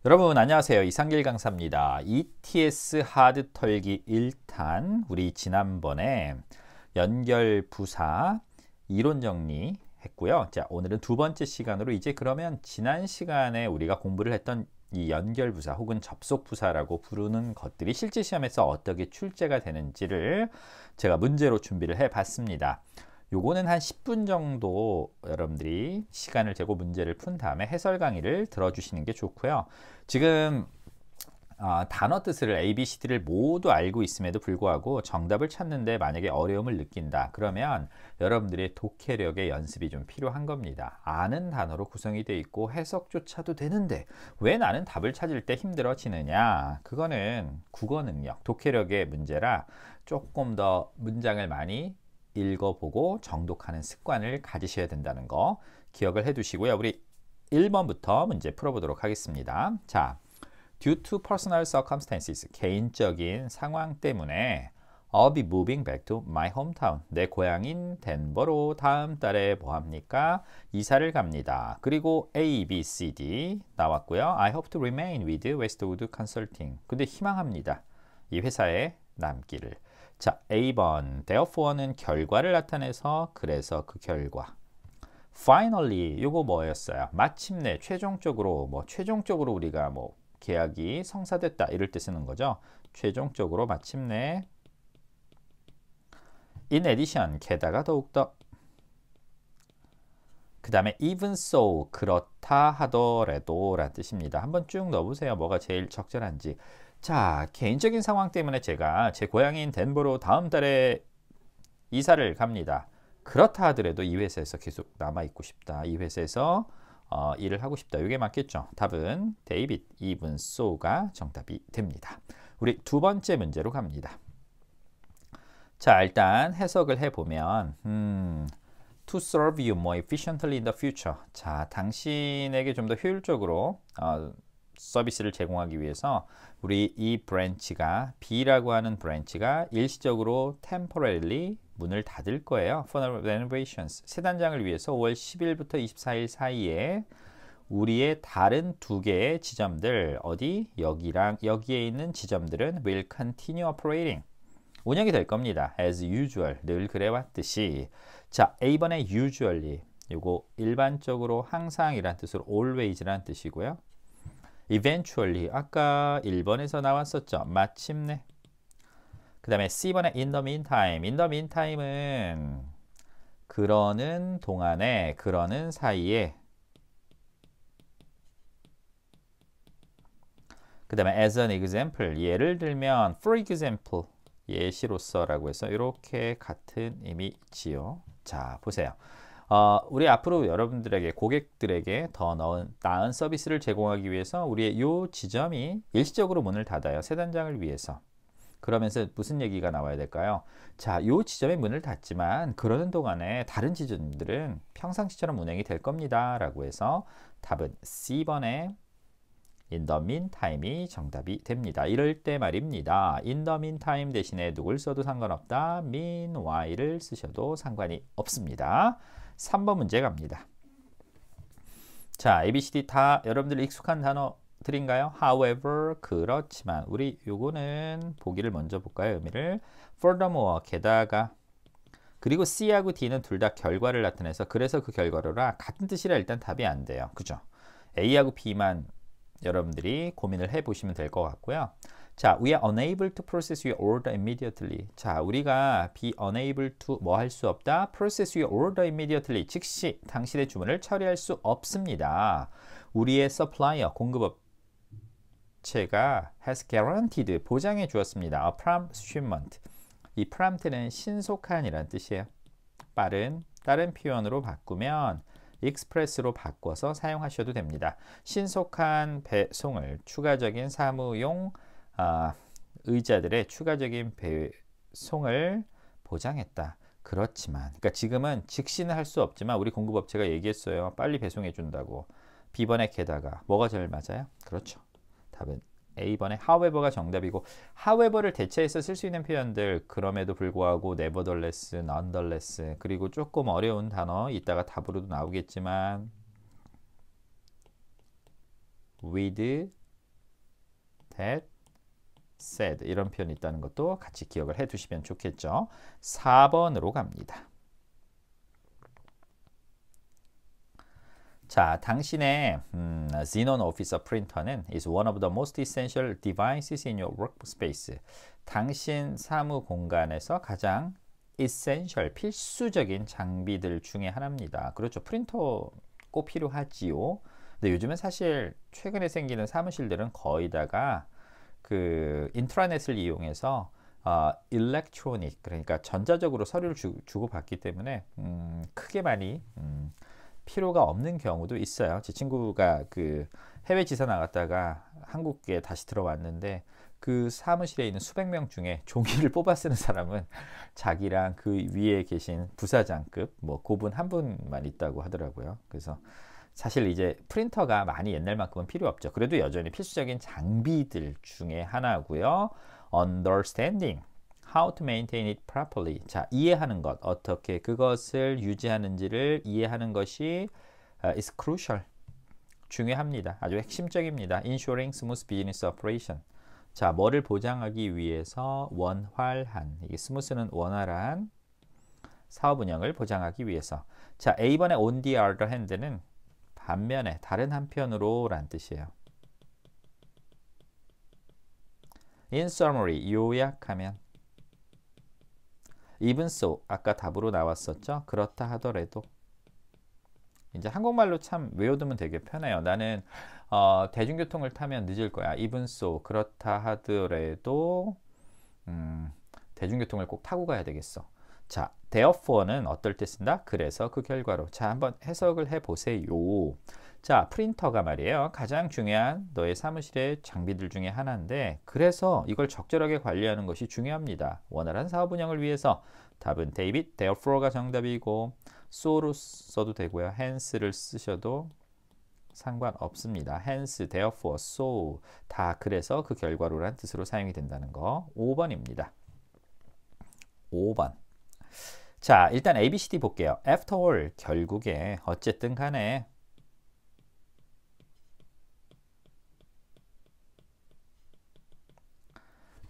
여러분 안녕하세요. 이상길 강사입니다. ETS 하드 털기 1탄 우리 지난번에 연결 부사 이론 정리 했고요. 자, 오늘은 두 번째 시간으로 이제 그러면 지난 시간에 우리가 공부를 했던 이 연결 부사 혹은 접속 부사라고 부르는 것들이 실제 시험에서 어떻게 출제가 되는지를 제가 문제로 준비를 해 봤습니다. 요거는 한 10분 정도 여러분들이 시간을 재고 문제를 푼 다음에 해설 강의를 들어주시는 게 좋고요. 지금 단어 뜻을 ABCD를 모두 알고 있음에도 불구하고 정답을 찾는데 만약에 어려움을 느낀다. 그러면 여러분들의 독해력의 연습이 좀 필요한 겁니다. 아는 단어로 구성이 되어 있고 해석조차도 되는데 왜 나는 답을 찾을 때 힘들어지느냐. 그거는 국어 능력, 독해력의 문제라 조금 더 문장을 많이 읽어보고 정독하는 습관을 가지셔야 된다는 거 기억을 해 두시고요. 우리 1번부터 문제 풀어보도록 하겠습니다. 자, due to personal circumstances, 개인적인 상황 때문에 I'll be moving back to my hometown. 내 고향인 덴버로 다음 달에 뭐합니까? 이사를 갑니다. 그리고 A, B, C, D 나왔고요. I hope to remain with Westwood Consulting. 근데 희망합니다. 이 회사에 남기를. 자, A번 therefore는 결과를 나타내서 그래서 그 결과. Finally 요거 뭐였어요? 마침내 최종적으로 최종적으로 우리가 계약이 성사됐다 이럴 때 쓰는 거죠. 최종적으로 마침내. In addition 게다가 더욱더. 그 다음에 even so 그렇다 하더라도 라는 뜻입니다. 한번 쭉 넣어보세요. 뭐가 제일 적절한지. 자, 개인적인 상황 때문에 제가 제 고향인 덴버로 다음 달에 이사를 갑니다. 그렇다 하더라도 이 회사에서 계속 남아있고 싶다. 이 회사에서 일을 하고 싶다. 이게 맞겠죠? 답은 데이빗, even so가 정답이 됩니다. 우리 두 번째 문제로 갑니다. 자, 일단 해석을 해보면 to serve you more efficiently in the future. 자, 당신에게 좀 더 효율적으로 서비스를 제공하기 위해서 우리 이 브랜치가 B라고 하는 브랜치가 일시적으로 temporarily 문을 닫을 거예요. For renovations. 새 단장을 위해서 5월 10일부터 24일 사이에 우리의 다른 두 개의 지점들 어디? 여기랑 여기에 있는 지점들은 will continue operating. 운영이 될 겁니다. As usual. 늘 그래왔듯이. 자, A번에 usually. 요거 일반적으로 항상이란 뜻으로 always란 뜻이고요. eventually 아까 1번에서 나왔었죠. 마침내. 그 다음에 C번에 in the meantime. in the meantime은 그러는 동안에 그러는 사이에. 그 다음에 as an example 예를 들면 for example 예시로서라고 해서 이렇게 같은 의미지요. 자, 보세요. 우리 앞으로 여러분들에게 고객들에게 더 나은 서비스를 제공하기 위해서 우리의 이 지점이 일시적으로 문을 닫아요. 새 단장을 위해서. 그러면서 무슨 얘기가 나와야 될까요? 자, 이 지점의 문을 닫지만 그러는 동안에 다른 지점들은 평상시처럼 운행이 될 겁니다. 라고 해서 답은 C번에 in the meantime이 정답이 됩니다. 이럴 때 말입니다. in the meantime 대신에 누굴 써도 상관없다. meanwhile을 쓰셔도 상관이 없습니다. 3번 문제 갑니다. 자, ABCD 다 여러분들 익숙한 단어들인가요? However, 그렇지만 우리 요거는 보기를 먼저 볼까요? 의미를 furthermore, 게다가 그리고 C하고 D는 둘 다 결과를 나타내서 그래서 그 결과로라 같은 뜻이라 일단 답이 안 돼요. 그죠? A하고 B만 여러분들이 고민을 해보시면 될 것 같고요. 자, we are unable to process your order immediately. 자, 우리가 be unable to 뭐 할 수 없다? process your order immediately. 즉시 당신의 주문을 처리할 수 없습니다. 우리의 supplier, 공급업체가 has guaranteed, 보장해 주었습니다. a prompt shipment. 이 prompt는 신속한이란 뜻이에요. 빠른, 다른 표현으로 바꾸면 익스프레스로 바꿔서 사용하셔도 됩니다. 신속한 배송을 추가적인 사무용 의자들의 추가적인 배송을 보장했다. 그렇지만 그러니까 지금은 즉시는 할 수 없지만 우리 공급업체가 얘기했어요. 빨리 배송해 준다고. B번에 게다가 뭐가 제일 맞아요? 그렇죠. 답은 A번에 however가 정답이고 however를 대체해서 쓸 수 있는 표현들 그럼에도 불구하고 nevertheless, nonetheless 그리고 조금 어려운 단어 이따가 답으로도 나오겠지만 with that said 이런 표현이 있다는 것도 같이 기억을 해 두시면 좋겠죠. 4번으로 갑니다. 자, 당신의 Xenon Officer 프린터는 is one of the most essential devices in your workspace. 당신 사무 공간에서 가장 essential, 필수적인 장비들 중에 하나입니다. 그렇죠. 프린터 꼭 필요하지요. 근데 요즘은 사실 최근에 생기는 사무실들은 거의 다가 그 인트라넷을 이용해서 일렉트로닉, 그러니까 전자적으로 서류를 주고받기 때문에 크게 많이 필요가 없는 경우도 있어요. 제 친구가 그 해외 지사 나갔다가 한국에 다시 들어왔는데 그 사무실에 있는 수백 명 중에 종이를 뽑아 쓰는 사람은 자기랑 그 위에 계신 부사장급 뭐 그분 한 분만 있다고 하더라고요. 그래서 사실 이제 프린터가 많이 옛날만큼은 필요 없죠. 그래도 여전히 필수적인 장비들 중에 하나고요. Understanding how to maintain it properly. 자, 이해하는 것, 어떻게 그것을 유지하는지를 이해하는 것이 is crucial. 중요합니다. 아주 핵심적입니다. Ensuring smooth business operation. 자, 뭐를 보장하기 위해서 원활한, 이게 smooth는 원활한 사업 운영을 보장하기 위해서. 자, A번에 on the other hand는 반면에, 다른 한편으로 란 뜻이에요. In summary, 요약하면 even so, 아까 답으로 나왔었죠? 그렇다 하더라도. 이제 한국말로 참 외워두면 되게 편해요. 나는 대중교통을 타면 늦을 거야. even so, 그렇다 하더라도 대중교통을 꼭 타고 가야 되겠어. 자, therefore는 어떨 때 쓴다? 그래서 그 결과로. 자, 한번 해석을 해보세요. 자, 프린터가 말이에요. 가장 중요한 너의 사무실의 장비들 중에 하나인데 그래서 이걸 적절하게 관리하는 것이 중요합니다. 원활한 사업 운영을 위해서. 답은 데이빗, therefore가 정답이고 so로 써도 되고요. hence를 쓰셔도 상관없습니다. hence, therefore, so 다 그래서 그 결과로란 뜻으로 사용이 된다는 거. 5번입니다. 5번. 자, 일단 ABCD 볼게요. After all, 결국에 어쨌든 간에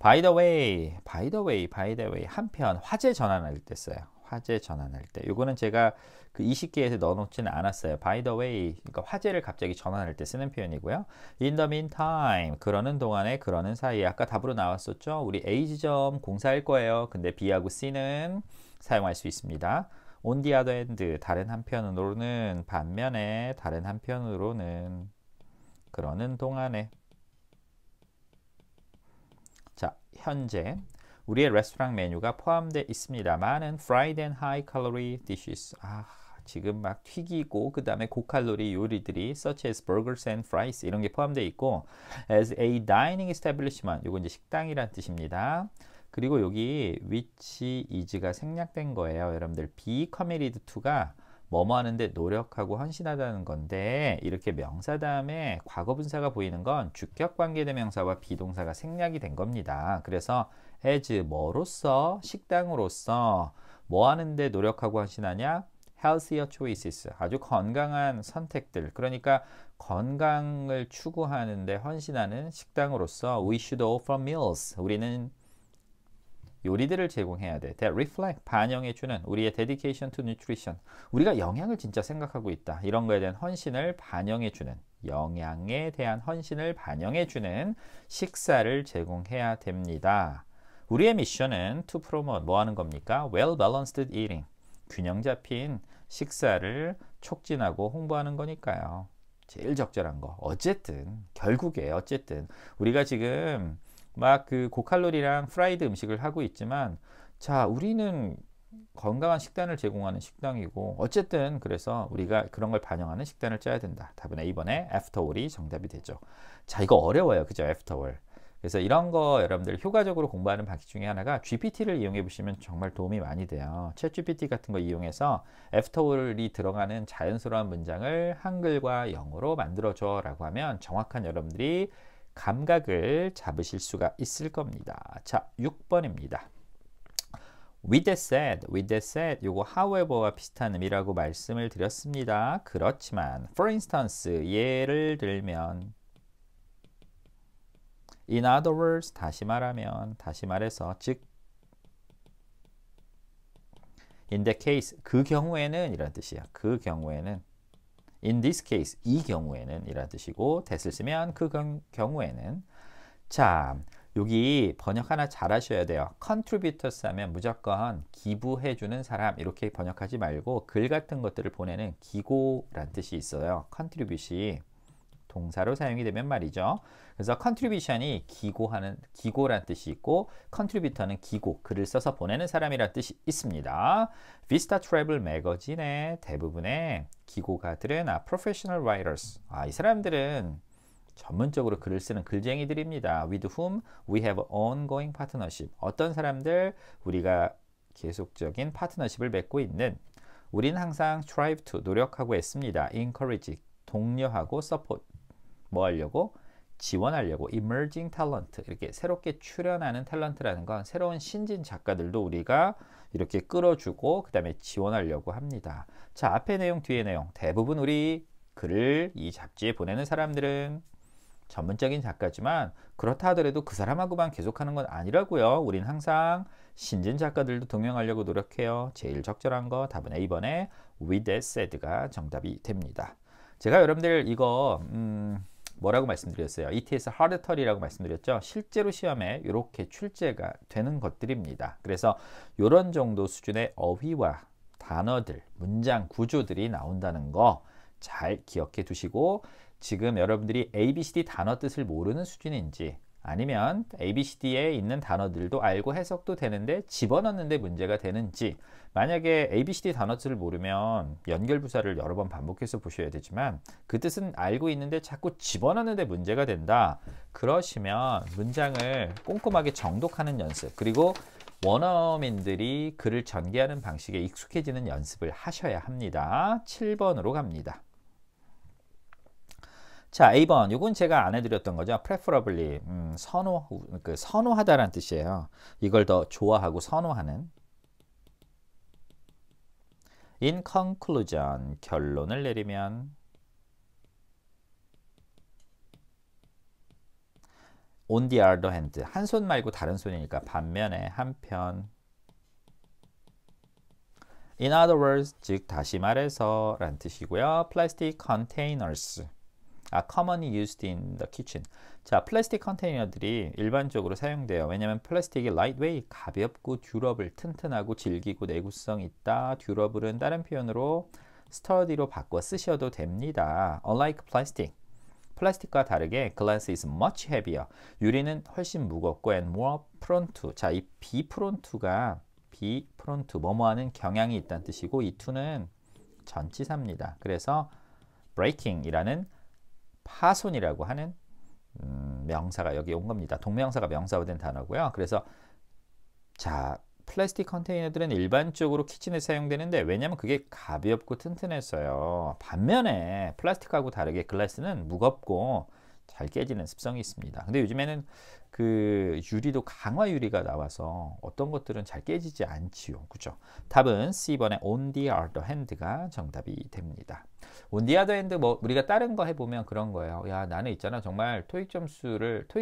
by the way 한편 화재 전환할 때 써요. 화재 전환할 때. 요거는 제가 그 20개에서 넣어놓지는 않았어요. by the way, 그러니까 화재를 갑자기 전환할 때 쓰는 표현이고요. in the meantime, 그러는 동안에, 그러는 사이에. 아까 답으로 나왔었죠. 우리 A 지점 공사할 거예요. 근데 B하고 C는 사용할 수 있습니다. on the other hand, 다른 한편으로는, 반면에, 다른 한편으로는, 그러는 동안에. 자, 현재 우리의 레스토랑 메뉴가 포함되어 있습니다. 많은 fried and high calorie dishes. 지금 막 튀기고 그 다음에 고칼로리 요리들이 such as burgers and fries 이런 게 포함되어 있고 as a dining establishment. 요거 이제 식당이란 뜻입니다. 그리고 여기 which is가 생략된 거예요. 여러분들 be committed to가 뭐뭐 하는데 노력하고 헌신하다는 건데 이렇게 명사 다음에 과거 분사가 보이는 건 주격 관계대명사와 비동사가 생략이 된 겁니다. 그래서 as 뭐로서, 식당으로서 뭐 하는데 노력하고 헌신하냐? healthier choices, 아주 건강한 선택들. 그러니까 건강을 추구하는데 헌신하는 식당으로서 we should offer meals. 우리는 요리들을 제공해야 돼. That reflect, 반영해주는 우리의 dedication to nutrition. 우리가 영양을 진짜 생각하고 있다. 이런 거에 대한 헌신을 반영해주는, 영양에 대한 헌신을 반영해주는 식사를 제공해야 됩니다. 우리의 미션은 to promote, 뭐 하는 겁니까? Well balanced eating, 균형 잡힌 식사를 촉진하고 홍보하는 거니까요. 제일 적절한 거. 어쨌든 결국에 어쨌든 우리가 지금 막 그 고칼로리랑 프라이드 음식을 하고 있지만 자, 우리는 건강한 식단을 제공하는 식당이고 어쨌든 그래서 우리가 그런 걸 반영하는 식단을 짜야 된다. 답은 A번에 after all이 정답이 되죠. 자, 이거 어려워요. 그죠? after all. 그래서 이런 거 여러분들 효과적으로 공부하는 방식 중에 하나가 GPT를 이용해 보시면 정말 도움이 많이 돼요. 챗 GPT 같은 거 이용해서 after all이 들어가는 자연스러운 문장을 한글과 영어로 만들어줘 라고 하면 정확한 여러분들이 감각을 잡으실 수가 있을 겁니다. 자, 6번입니다. with that said, 요거 however와 비슷한 의미라고 말씀을 드렸습니다. 그렇지만 for instance, 예를 들면 In other words, 다시 말해서, 즉 in that case, 그 경우에는 이란 뜻이야. 그 경우에는 in this case, 이 경우에는 이란 뜻이고 that을 쓰면 그 경우에는 자, 여기 번역 하나 잘 하셔야 돼요. contributors 하면 무조건 기부해주는 사람 이렇게 번역하지 말고 글 같은 것들을 보내는 기고란 뜻이 있어요. contribute이 동사로 사용이 되면 말이죠. 그래서 contribution이 기고란 뜻이 있고 contributor는 기고, 글을 써서 보내는 사람이란 뜻이 있습니다. Vista Travel 매거진의 대부분의 기고가들은 professional writers. 이 사람들은 전문적으로 글을 쓰는 글쟁이들입니다. With whom we have ongoing partnership. 어떤 사람들 우리가 계속적인 파트너십을 맺고 있는. 우린 항상 strive to 노력하고 있습니다. encourage 독려하고 support 뭐 하려고? 지원하려고. emerging talent 이렇게 새롭게 출현하는 탤런트라는 건 새로운 신진 작가들도 우리가 이렇게 끌어주고 그 다음에 지원하려고 합니다. 자, 앞에 내용 뒤에 내용 대부분 우리 글을 이 잡지에 보내는 사람들은 전문적인 작가지만 그렇다 하더라도 그 사람하고만 계속하는 건 아니라고요. 우린 항상 신진 작가들도 동행하려고 노력해요. 제일 적절한 거 답은 A번에 with that said가 정답이 됩니다. 제가 여러분들 이거 뭐라고 말씀드렸어요? ETS 하드털이라고 말씀드렸죠. 실제로 시험에 이렇게 출제가 되는 것들입니다. 그래서 이런 정도 수준의 어휘와 단어들, 문장 구조들이 나온다는 거 잘 기억해 두시고 지금 여러분들이 ABCD 단어 뜻을 모르는 수준인지 아니면 ABCD에 있는 단어들도 알고 해석도 되는데 집어넣는데 문제가 되는지 만약에 ABCD 단어 뜻을 모르면 연결부사를 여러 번 반복해서 보셔야 되지만 그 뜻은 알고 있는데 자꾸 집어넣는데 문제가 된다. 그러시면 문장을 꼼꼼하게 정독하는 연습 그리고 원어민들이 글을 전개하는 방식에 익숙해지는 연습을 하셔야 합니다. 7번으로 갑니다. 자, A번. 이건 제가 안 해드렸던 거죠. preferably. 선호하다라는 뜻이에요. 이걸 더 좋아하고 선호하는. In conclusion. 결론을 내리면. On the other hand. 한 손 말고 다른 손이니까 반면에 한편. In other words. 즉 다시 말해서 라는 뜻이고요. Plastic containers. commonly used in the kitchen. 자, 플라스틱 컨테이너들이 일반적으로 사용돼요. 왜냐하면 플라스틱이 lightweight, 가볍고 듀러블, 튼튼하고 질기고 내구성 있다. 듀러블은 다른 표현으로 sturdy로 바꿔 쓰셔도 됩니다. Unlike plastic. 플라스틱과 다르게 glass is much heavier. 유리는 훨씬 무겁고 and more prone to. 자, 이 be prone to 뭐뭐하는 경향이 있다는 뜻이고 이 to는 전치사입니다. 그래서 breaking이라는 파손이라고 하는 명사가 여기 온 겁니다. 동명사가 명사화된 단어고요. 그래서 자, 플라스틱 컨테이너들은 일반적으로 키친에 사용되는데 왜냐하면 그게 가볍고 튼튼했어요. 반면에 플라스틱하고 다르게 글라스는 무겁고 잘 깨지는 습성이 있습니다. 근데 요즘에는 그 유리도 강화 유리가 나와서 어떤 것들은 잘 깨지지 않지요. 그죠? 답은 C번에 on the other hand가 정답이 됩니다. on the other hand 뭐 우리가 다른 거 해보면 그런 거예요. 야, 나는 있잖아. 정말 토익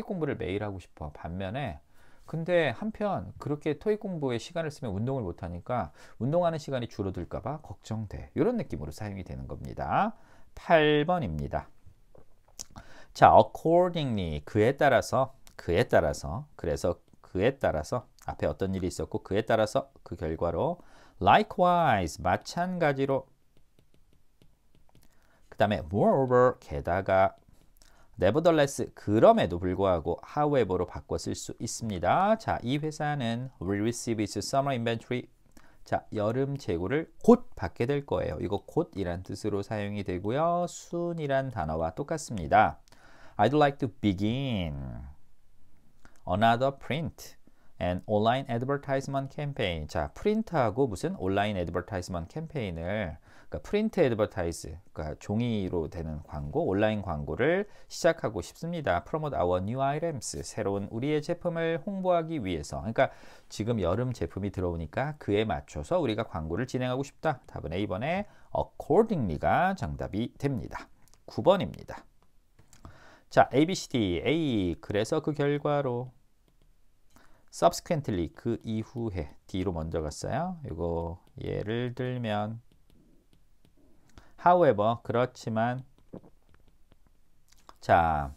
공부를 매일 하고 싶어. 반면에 근데 한편 그렇게 토익 공부에 시간을 쓰면 운동을 못하니까 운동하는 시간이 줄어들까봐 걱정돼. 이런 느낌으로 사용이 되는 겁니다. 8번입니다. 자, accordingly 그에 따라서 그래서 그에 따라서 앞에 어떤 일이 있었고 그에 따라서 그 결과로 likewise 마찬가지로 그 다음에 moreover 게다가 nevertheless 그럼에도 불구하고 however로 바꿔 쓸 수 있습니다. 자, 이 회사는 will receive its summer inventory 자, 여름 재고를 곧 받게 될 거예요. 이거 곧이란 뜻으로 사용이 되고요. soon이란 단어와 똑같습니다. I'd like to begin another print and online advertisement campaign. 자, 프린트하고 무슨 온라인 애드버타이즈먼트 캠페인을 그러니까 프린트 애드버타이즈, 그러니까 종이로 되는 광고, 온라인 광고를 시작하고 싶습니다. Promote our new items. 새로운 우리의 제품을 홍보하기 위해서. 그러니까 지금 여름 제품이 들어오니까 그에 맞춰서 우리가 광고를 진행하고 싶다. 답은 A번에 accordingly가 정답이 됩니다. 9번입니다. 자, A, B, C, D, A. 그래서 그 결과로 subsequently 그 이후에 D로 먼저 갔어요. 이거 예를 들면 however 그렇지만 자,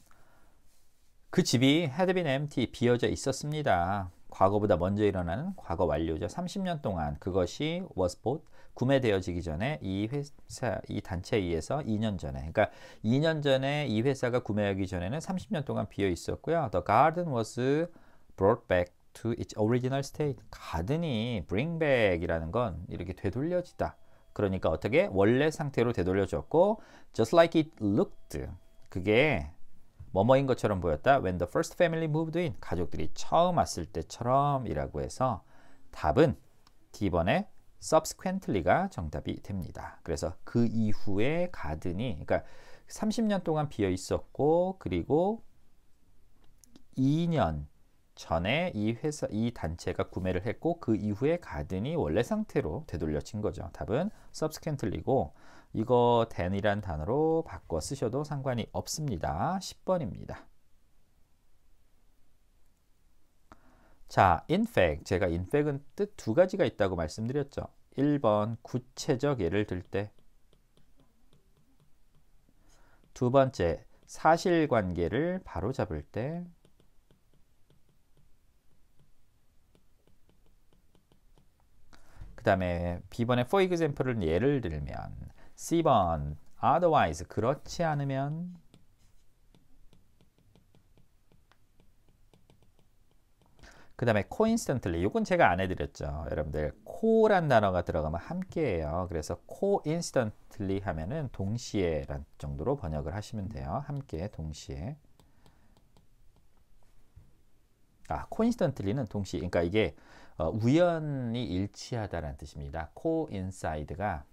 그 집이 had been empty 비어져 있었습니다. 과거보다 먼저 일어나는 과거 완료죠. 30년 동안 그것이 was bought 구매되어지기 전에 이 회사 이 단체에 의해서 2년 전에 그러니까 2년 전에 이 회사가 구매하기 전에는 30년 동안 비어 있었고요. The garden was brought back to its original state. 가든이 bring back이라는 건 이렇게 되돌려지다. 그러니까 어떻게 원래 상태로 되돌려졌고 just like it looked 그게 뭐뭐인 것처럼 보였다. When the first family moved in 가족들이 처음 왔을 때처럼이라고 해서 답은 D번의 subsequently가 정답이 됩니다. 그래서 그 이후에 가든이 그러니까 30년 동안 비어 있었고 그리고 2년 전에 이 회사 이 단체가 구매를 했고 그 이후에 가든이 원래 상태로 되돌려진 거죠. 답은 subsequently고 이거 then이란 단어로 바꿔 쓰셔도 상관이 없습니다. 10번입니다. 자, in fact 제가 in fact은 뜻 두 가지가 있다고 말씀드렸죠. 1번 구체적 예를 들 때, 두 번째 사실관계를 바로잡을 때, 그 다음에 B번에 for example을 예를 들면, C번 otherwise 그렇지 않으면, 그 다음에 coincidentally 이건 제가 안 해드렸죠. 여러분들 co란 단어가 들어가면 함께예요. 그래서 coincidentally 하면은 동시에 란 정도로 번역을 하시면 돼요. 함께 동시에. coincidentally는 동시 그러니까 이게 우연히 일치하다라는 뜻입니다. coincide가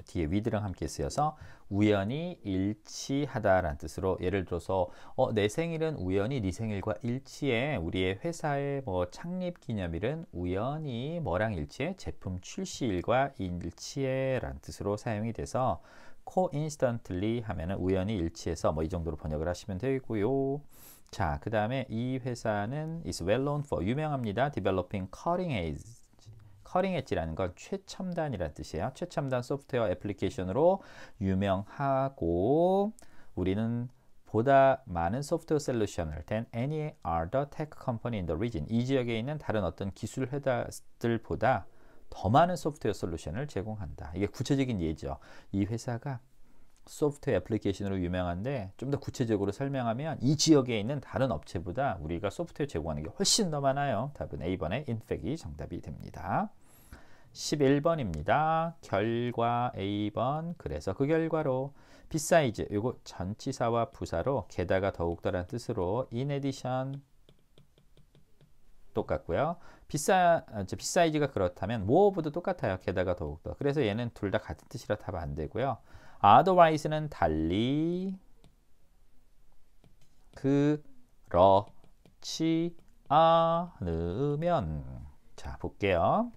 뒤에 with랑 함께 쓰여서 우연히 일치하다라는 뜻으로 예를 들어서 내 생일은 우연히 네 생일과 일치해. 우리의 회사의 뭐 창립 기념일은 우연히 뭐랑 일치해? 제품 출시일과 일치해 라는 뜻으로 사용이 돼서 coincidentally 하면은 우연히 일치해서 뭐 이 정도로 번역을 하시면 되고요. 자, 그 다음에 이 회사는 is well known for 유명합니다. developing cutting 엣지라는 건 최첨단이라는 뜻이에요. 최첨단 소프트웨어 애플리케이션으로 유명하고 우리는 보다 많은 소프트웨어 솔루션을 than any other tech company in the region. 이 지역에 있는 다른 어떤 기술 회사들보다 더 많은 소프트웨어 솔루션을 제공한다. 이게 구체적인 예죠. 이 회사가 소프트웨어 애플리케이션으로 유명한데 좀 더 구체적으로 설명하면 이 지역에 있는 다른 업체보다 우리가 소프트웨어 제공하는 게 훨씬 더 많아요. 답은 A번의 in fact이 정답이 됩니다. 11번입니다. 결과 A번 그래서 그 결과로 besides 이거 전치사와 부사로 게다가 더욱더라는 뜻으로 in addition 똑같고요. besides가 그렇다면 moreover도 똑같아요. 게다가 더욱더. 그래서 얘는 둘 다 같은 뜻이라 답 안 되고요. otherwise는 달리 그렇지 않으면 자 볼게요.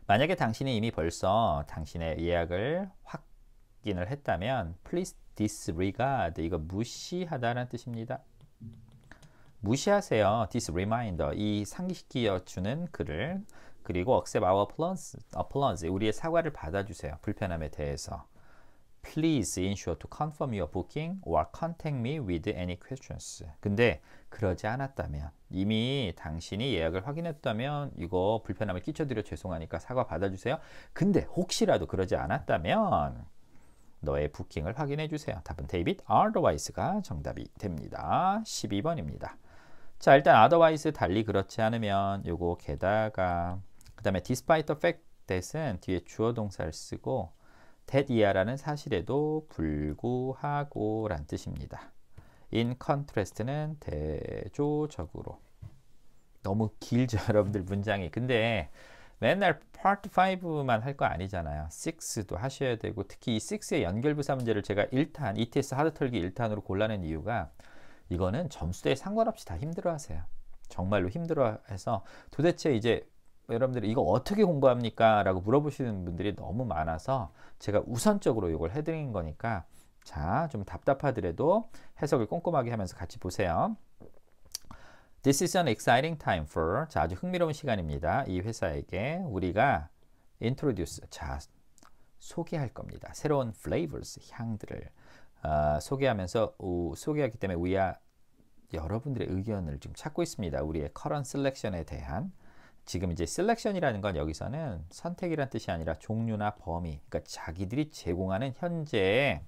만약에 당신이 이미 벌써 당신의 예약을 확인을 했다면 please disregard 이거 무시하다라는 뜻입니다. 무시하세요. this reminder 이 상기시켜 주는 글을 그리고 accept our applause 우리의 사과를 받아주세요. 불편함에 대해서 Please ensure to confirm your booking or contact me with any questions. 근데 그러지 않았다면 이미 당신이 예약을 확인했다면 이거 불편함을 끼쳐드려 죄송하니까 사과 받아주세요. 근데 혹시라도 그러지 않았다면 너의 부킹을 확인해 주세요. 답은 David otherwise가 정답이 됩니다. 12번입니다. 자 일단 otherwise 달리 그렇지 않으면 요거 게다가 그 다음에 despite the fact that은 뒤에 주어 동사를 쓰고 that 이하라는 사실에도 불구하고 란 뜻입니다. in contrast는 대조적으로 너무 길죠 여러분들 문장이. 근데 맨날 part 5만 할 거 아니잖아요. 6도 하셔야 되고 특히 이 6의 연결부사 문제를 제가 1탄 ETS 하드털기 1탄으로 골라낸 이유가 이거는 점수대에 상관없이 다 힘들어 하세요. 정말로 힘들어 해서 도대체 이제 여러분들이 이거 어떻게 공부합니까? 라고 물어보시는 분들이 너무 많아서 제가 우선적으로 이걸 해드린 거니까 자, 좀 답답하더라도 해석을 꼼꼼하게 하면서 같이 보세요. This is an exciting time for 자, 아주 흥미로운 시간입니다. 이 회사에게 우리가 introduce 자, 소개할 겁니다. 새로운 flavors 향들을 소개하면서 소개하기 때문에 we are 여러분들의 의견을 지금 찾고 있습니다. 우리의 current selection에 대한 지금 이제 selection이라는 건 여기서는 선택이란 뜻이 아니라 종류나 범위, 그러니까 자기들이 제공하는 현재의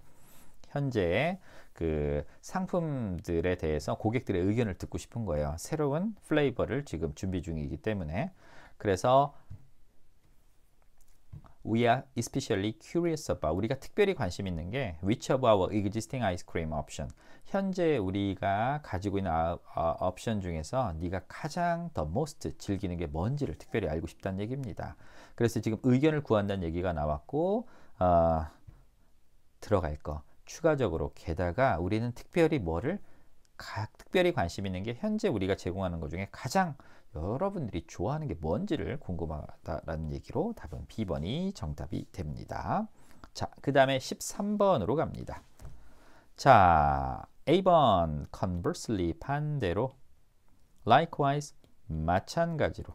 그 상품들에 대해서 고객들의 의견을 듣고 싶은 거예요. 새로운 플레이버를 지금 준비 중이기 때문에 그래서 We are especially curious about 우리가 특별히 관심 있는 게 which of our existing ice cream option 현재 우리가 가지고 있는 옵션 중에서 네가 가장 the most 즐기는 게 뭔지를 특별히 알고 싶다는 얘기입니다. 그래서 지금 의견을 구한다는 얘기가 나왔고 들어갈 거 추가적으로 게다가 우리는 특별히 특별히 관심 있는 게 현재 우리가 제공하는 것 중에 가장 여러분들이 좋아하는 게 뭔지를 궁금하다라는 얘기로 답은 B번이 정답이 됩니다. 자, 그 다음에 13번으로 갑니다. 자, A번 conversely 반대로 likewise 마찬가지로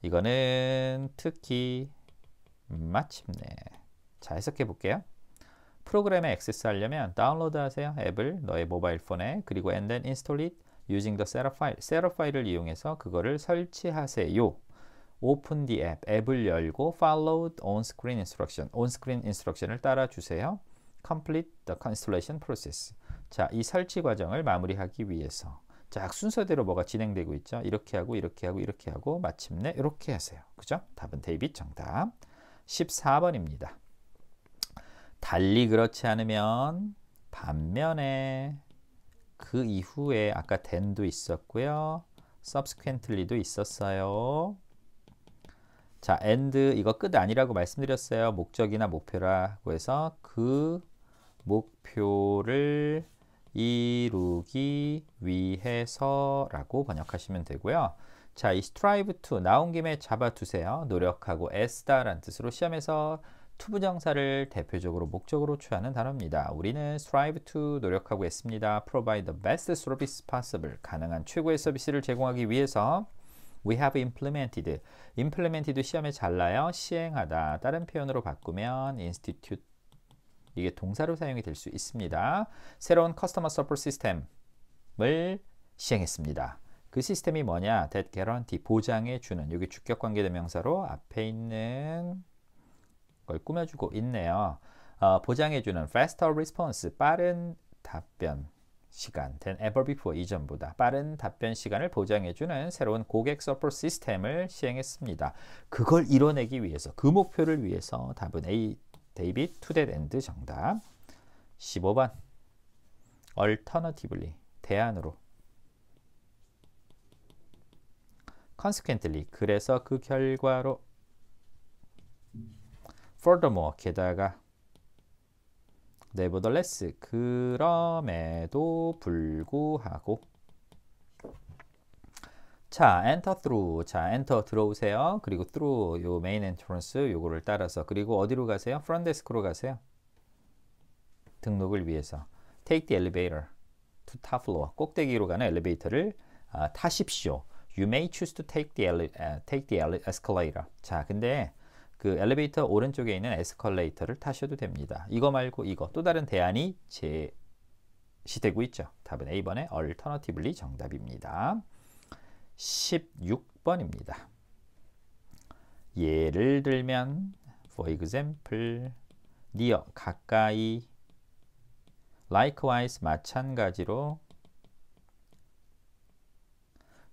이거는 특히 마침내 자, 해석해 볼게요. 프로그램에 액세스하려면 다운로드 하세요. 앱을 너의 모바일 폰에 그리고 and then install it using the setup file. setup 파일을 이용해서 그거를 설치하세요. open the app. 앱을 열고 follow on-screen instruction. on-screen instruction을 따라주세요. complete the installation process. 자, 이 설치 과정을 마무리하기 위해서 자, 순서대로 뭐가 진행되고 있죠. 이렇게 하고 이렇게 하고 이렇게 하고 마침내 이렇게 하세요. 그죠? 답은 데이빗 정답. 14번입니다. 달리 그렇지 않으면 반면에 그 이후에 아까 then도 있었고요. subsequently도 있었어요. 자, and 이거 끝 아니라고 말씀드렸어요. 목적이나 목표라고 해서 그 목표를 이루기 위해서라고 번역하시면 되고요. 자, 이 strive to 나온 김에 잡아두세요. 노력하고 애쓰다라는 뜻으로 시험에서 투부정사를 대표적으로 목적으로 취하는 단어입니다. 우리는 strive to 노력하고 있습니다. provide the best service possible 가능한 최고의 서비스를 제공하기 위해서 we have implemented implemented 시험에 잘 나요. 시행하다 다른 표현으로 바꾸면 institute 이게 동사로 사용이 될 수 있습니다. 새로운 customer support 시스템을 시행했습니다. 그 시스템이 뭐냐? that guarantee 보장해 주는 여기 주격 관계 대명사로 앞에 있는 걸 꾸며주고 있네요. 보장해주는 faster response, 빠른 답변 시간 than ever before, 이전보다 빠른 답변 시간을 보장해주는 새로운 고객 서포트 시스템을 시행했습니다. 그걸 이뤄내기 위해서, 그 목표를 위해서 답은 A, 데이빗 to that end 정답. 15번 alternatively, 대안으로 consequently, 그래서 그 결과로 furthermore, 게다가 nevertheless, 그럼에도 불구하고 자, enter through, 자, enter 들어오세요. 그리고 through 요 메인 엔트런스 요거를 따라서 그리고 어디로 가세요? front desk로 가세요. 등록을 위해서 take the elevator to top floor, 꼭대기로 가는 엘리베이터를 타십시오. You may choose to take the escalator. 자, 근데 그 엘리베이터 오른쪽에 있는 에스컬레이터를 타셔도 됩니다. 이거 말고 이거 또 다른 대안이 제시되고 있죠. 답은 A번에 alternatively 정답입니다. 16번입니다. 예를 들면 for example near 가까이 likewise 마찬가지로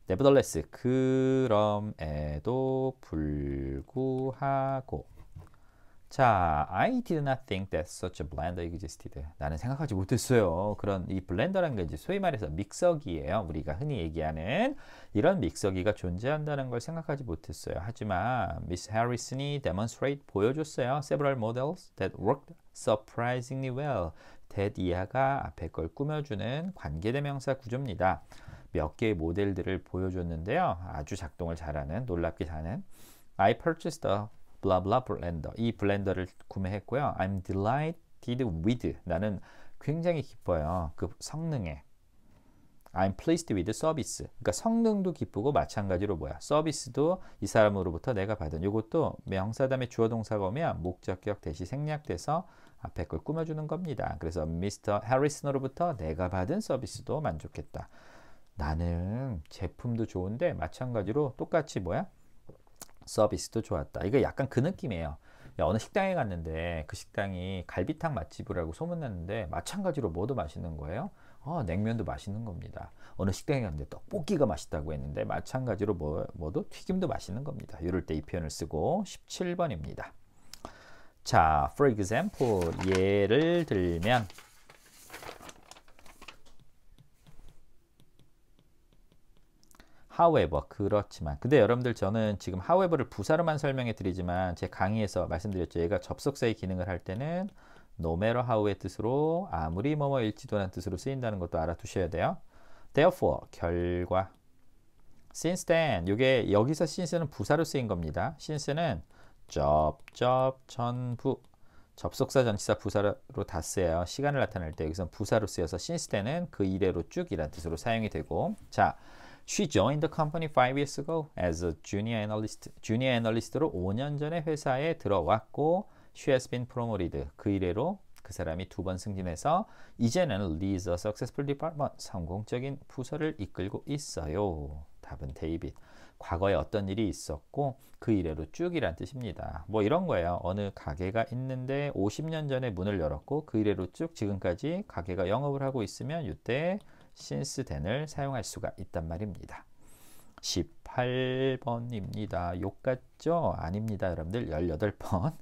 nevertheless 그럼에도 불구하고 자, I did not think that such a blender existed. 나는 생각하지 못했어요. 그런 이 블렌더라는 게 이제 소위 말해서 믹서기예요. 우리가 흔히 얘기하는 이런 믹서기가 존재한다는 걸 생각하지 못했어요. 하지만 Miss Harrison이 demonstrate 보여줬어요. Several models that worked surprisingly well. that 이하가 앞에 걸 꾸며주는 관계대명사 구조입니다. 몇 개의 모델들을 보여줬는데요. 아주 작동을 잘하는, 놀랍게 잘하는 I purchased a blah blah blender. 이 블렌더를 구매했고요. I'm delighted with. 나는 굉장히 기뻐요. 그 성능에. I'm pleased with the service. 그러니까 성능도 기쁘고 마찬가지로 뭐야? 서비스도 이 사람으로부터 내가 받은. 이것도 명사 다음에 주어 동사가 오면 목적격 대시 생략돼서 앞에 걸 꾸며주는 겁니다. 그래서 미스터 해리슨으로부터 내가 받은 서비스도 만족했다. 나는 제품도 좋은데 마찬가지로 똑같이 뭐야? 서비스도 좋았다. 이거 약간 그 느낌이에요. 어느 식당에 갔는데 그 식당이 갈비탕 맛집이라고 소문났는데 마찬가지로 뭐도 맛있는 거예요? 냉면도 맛있는 겁니다. 어느 식당에 갔는데 떡볶이가 맛있다고 했는데 마찬가지로 뭐도 튀김도 맛있는 겁니다. 이럴 때 이 표현을 쓰고 17번입니다. 자, for example, 예를 들면 however, 그렇지만. 근데 여러분들 저는 지금 however를 부사로만 설명해 드리지만 제 강의에서 말씀드렸죠. 얘가 접속사의 기능을 할 때는 no matter how의 뜻으로 아무리 뭐뭐일지도 라는 뜻으로 쓰인다는 것도 알아두셔야 돼요. therefore, 결과. since then, 이게 여기서 since는 부사로 쓰인 겁니다. since는 전부 접속사 전치사 부사로 다 쓰여요. 시간을 나타낼 때 여기서 부사로 쓰여서 since then은 그 이래로 쭉 이란 뜻으로 사용이 되고 자, She joined the company 5 years ago as a junior analyst. 주니어 애널리스트로 5년 전에 회사에 들어왔고 She has been promoted. 그 이래로 그 사람이 2번 승진해서 이제는 leads a successful department. 성공적인 부서를 이끌고 있어요. 답은 데이빗. 과거에 어떤 일이 있었고 그 이래로 쭉이란 뜻입니다. 뭐 이런 거예요. 어느 가게가 있는데 50년 전에 문을 열었고 그 이래로 쭉 지금까지 가게가 영업을 하고 있으면 이때 since then을 사용할 수가 있단 말입니다. 18번입니다. 욕 같죠? 아닙니다. 여러분들 18번.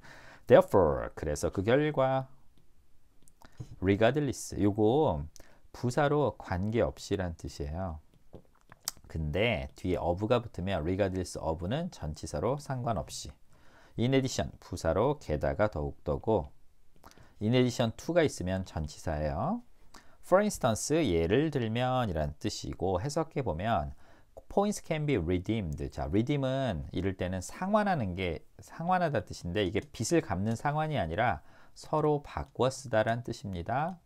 Therefore, 그래서 그 결과 regardless, 요거 부사로 관계없이란 뜻이에요. 근데 뒤에 of가 붙으면 regardless of는 전치사로 상관없이 in addition, 부사로 게다가 더욱더고 in addition to가 있으면 전치사예요. For instance, 예를 들면 이란 뜻이고 해석해 보면 points can be redeemed. 자, redeem은 이럴 때는 상환하는 게 상환하다 뜻인데 이게 빚을 갚는 상환이 아니라 서로 바꿔 쓰다란 뜻입니다.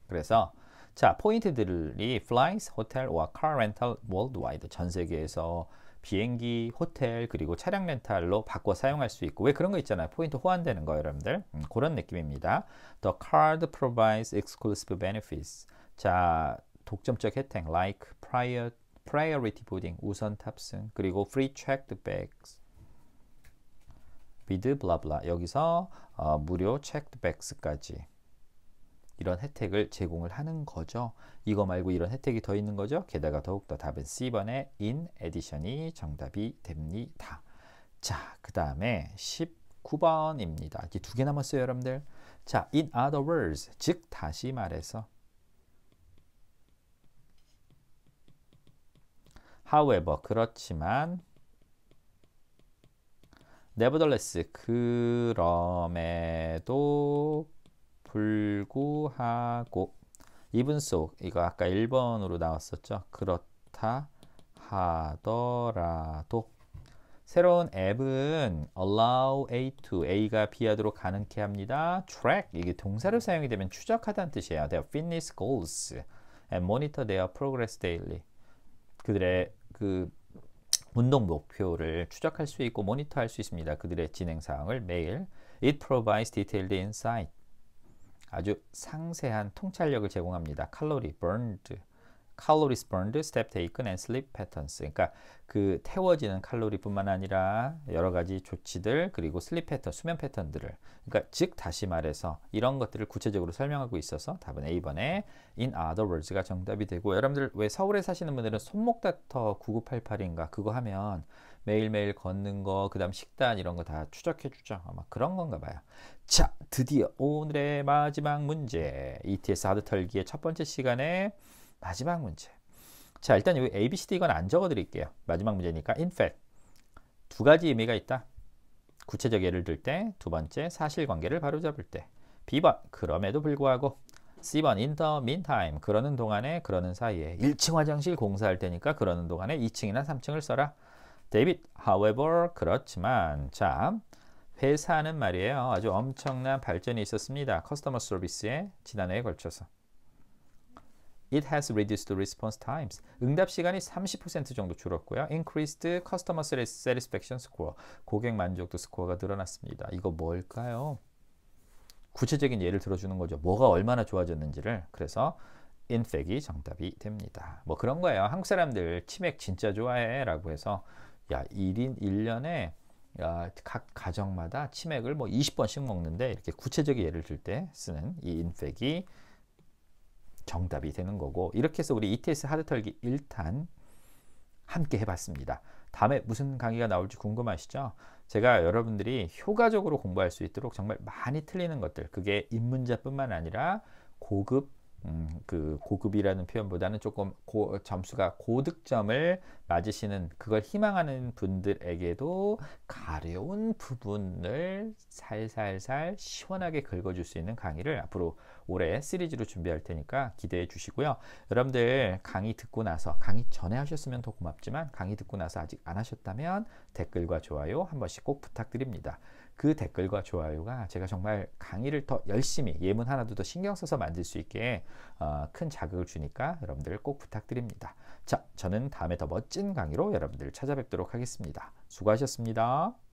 그래서 자, 포인트들이 flights, hotel, or car rental worldwide. 전 세계에서 비행기, 호텔, 그리고 차량 렌탈로 바꿔 사용할 수 있고 왜 그런 거 있잖아요. 포인트 호환되는 거 여러분들. 그런 느낌입니다. The card provides exclusive benefits. 자, 독점적 혜택 like priority boarding, 우선 탑승, 그리고 free checked bags. with blah blah. 여기서 무료 checked bags까지. 이런 혜택을 제공을 하는 거죠. 이거 말고 이런 혜택이 더 있는 거죠. 게다가 더욱더 답은 C번의 in addition이 정답이 됩니다. 자, 그 다음에 19번입니다. 이제 2개 남았어요, 여러분들. 자, in other words, 즉 다시 말해서 however, 그렇지만 nevertheless, 그럼에도 불구하고 even so, 이거 아까 1번으로 나왔었죠. 그렇다 하더라도 새로운 앱은 allow A to A가 B하도록 가능케 합니다. track, 이게 동사를 사용이 되면 추적하다는 뜻이에요. their fitness goals and monitor their progress daily. 그들의 그 운동 목표를 추적할 수 있고 모니터할 수 있습니다. 그들의 진행 사항을 매일. It provides detailed insight. 아주 상세한 통찰력을 제공합니다. calories burned, step taken and sleep patterns. 그러니까 그 태워지는 칼로리뿐만 아니라 여러 가지 조치들 그리고 슬립 패턴, 수면 패턴들을 그러니까 즉 다시 말해서 이런 것들을 구체적으로 설명하고 있어서 답은 A번에 in other words가 정답이 되고 여러분들 왜 서울에 사시는 분들은 손목닥터 9988인가 그거 하면 매일매일 걷는 거, 그 다음 식단 이런 거 다 추적해 주죠. 아마 그런 건가 봐요. 자, 드디어 오늘의 마지막 문제. ETS 하드 털기의 첫 번째 시간에 마지막 문제. 자, 일단 여기 A, B, C, D 이건 안 적어 드릴게요. 마지막 문제니까. In fact, 2가지 의미가 있다. 구체적 예를 들 때, 두 번째 사실관계를 바로잡을 때. B번, 그럼에도 불구하고 C번 in the meantime 그러는 동안에 그러는 사이에 1층 화장실 공사할 때니까 그러는 동안에 2층이나 3층을 써라. David, however 그렇지만 자 회사는 말이에요. 아주 엄청난 발전이 있었습니다. 커스터머 서비스에 지난해에 걸쳐서. It has reduced response times. 응답 시간이 30% 정도 줄었고요. Increased customer satisfaction score. 고객 만족도 스코어가 늘어났습니다. 이거 뭘까요? 구체적인 예를 들어주는 거죠. 뭐가 얼마나 좋아졌는지를. 그래서 in fact이 정답이 됩니다. 뭐 그런 거예요. 한국 사람들 치맥 진짜 좋아해 라고 해서 야 1년에 각 가정마다 치맥을 뭐 20번씩 먹는데 이렇게 구체적인 예를 들 때 쓰는 이 in fact이 정답이 되는 거고 이렇게 해서 우리 ETS 하드털기 1탄 함께 해봤습니다. 다음에 무슨 강의가 나올지 궁금하시죠? 제가 여러분들이 효과적으로 공부할 수 있도록 정말 많이 틀리는 것들 그게 입문자뿐만 아니라 고급이라는 표현보다는 조금 점수가 고득점을 맞으시는 그걸 희망하는 분들에게도 가려운 부분을 살살살 시원하게 긁어줄 수 있는 강의를 앞으로 올해 시리즈로 준비할 테니까 기대해 주시고요. 여러분들 강의 듣고 나서 강의 전에 하셨으면 더 고맙지만 강의 듣고 나서 아직 안 하셨다면 댓글과 좋아요 한 번씩 꼭 부탁드립니다. 그 댓글과 좋아요가 제가 정말 강의를 더 열심히 예문 하나도 더 신경 써서 만들 수 있게 큰 자극을 주니까 여러분들 꼭 부탁드립니다. 자, 저는 다음에 더 멋진 강의로 여러분들 찾아뵙도록 하겠습니다. 수고하셨습니다.